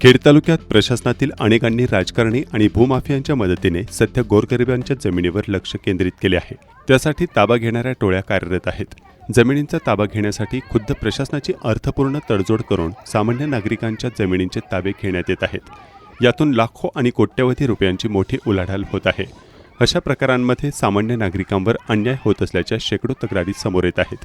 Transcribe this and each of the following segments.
खेड तालुक्यात प्रशासनातील अनेकांनी राजकारणी आणि भूमाफियांच्या मदतीने सध्या गोरगरिबांच्या जमिनीवर लक्ष केंद्रित केले आहे। त्यासाठी ताबा घेणाऱ्या टोळ्या कार्यरत आहेत। जमिनींचा ताबा घेण्यासाठी खुद्द प्रशासनाची अर्थपूर्ण तडजोड करून सामान्य नागरिकांच्या जमिनींचे ताबे घेण्यात येत आहेत। यातून लाखो आणि कोट्यवधी रुपयांची मोठी उलाढाल होत आहे। अशा प्रकारांमध्ये सामान्य नागरिकांवर अन्याय होत असल्याच्या शेकडो तक्रारी समोर येत आहेत।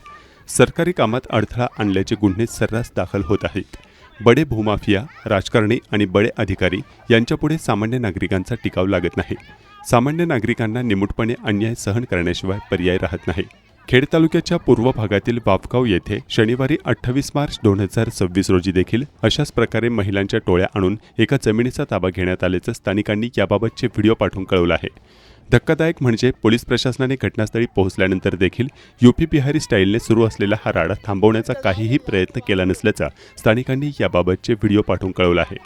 सरकारी कामात अडथळा आणल्याचे गुन्हे सर्रास दाखल होत आहेत। बडे भूमाफिया, राजकारणी आणि बडे अधिकारी यांच्यापुढे सामान्य नागरिकांचा टिकाव लागत नाही। सामान्य नागरिकांना निमूटपणे अन्याय सहन करण्याशिवाय पर्याय राहत नाही। खेड तालुक्याच्या पूर्व भागातील वाफगाव येथे शनिवारी 28 मार्च 2026 रोजी देखील अशाच प्रकारे महिलांच्या टोळ्या आणून एका जमिनीचा ताबा घेण्यात आल्याचं स्थानिकांनी याबाबतचे व्हिडिओ पाठवून कळवलं आहे। धक्कादायक म्हणजे पोलीस प्रशासनाने घटनास्थळी पोहोचल्यानंतर देखील यूपी बिहारी स्टाईलने सुरू असलेला हा राडा थांबवण्याचा काहीही प्रयत्न केला नसल्याचा स्थानिकांनी याबाबतचे व्हिडिओ पाठवून कळवलं आहे।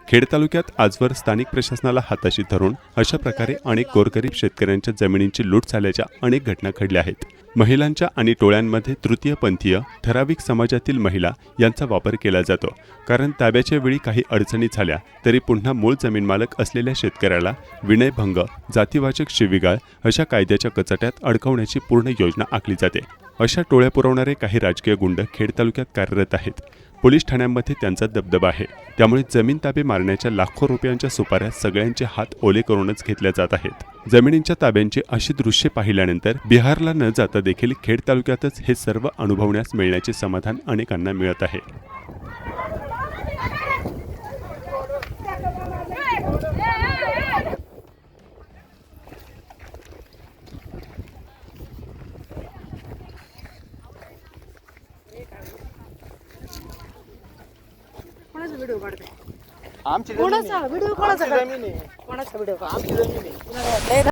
खेड तालुक्यात आजवर स्थानिक प्रशासनाला हाताशी धरून अशा प्रकारे अनेक गोरगरीब शेतकऱ्यांच्या जमिनींची लूट झाल्याच्या अनेक घटना घडल्या आहेत। महिलांच्या आणि टोळ्यांमध्ये तृतीयपंथीय ठराविक समाजातील महिला यांचा वापर केला जातो, कारण ताब्याच्या वेळी काही अडचणी झाल्या तरी पुन्हा मूळ जमीन मालक असलेल्या शेतकऱ्याला विनयभंग, जातीवाचक शिवीगाळ अशा कायद्याच्या कचाट्यात अडकवण्याची पूर्ण योजना आखली जाते। अशा टोळ्या पुरवणारे काही राजकीय गुंड खेड तालुक्यात कार्यरत आहेत। पोलीस ठाण्यांमध्ये त्यांचा दबदबा आहे, त्यामुळे जमीन ताबे मारण्याच्या लाखो रुपयांच्या सुपाऱ्या सगळ्यांचे हात ओले करूनच घेतल्या जात आहेत। जमिनींच्या ताब्यांची अशी दृश्ये पाहिल्यानंतर बिहारला न जाता देखील खेड तालुक्यातच हे सर्व अनुभवण्यास मिळण्याचे समाधान अनेकांना मिळत आहे। कोणाचा व्हिडिओ काढते? आमची कोणाचा व्हिडिओ? कोणाचा जमीन आहे. कोणाचा व्हिडिओ? आमची जमीन आहे.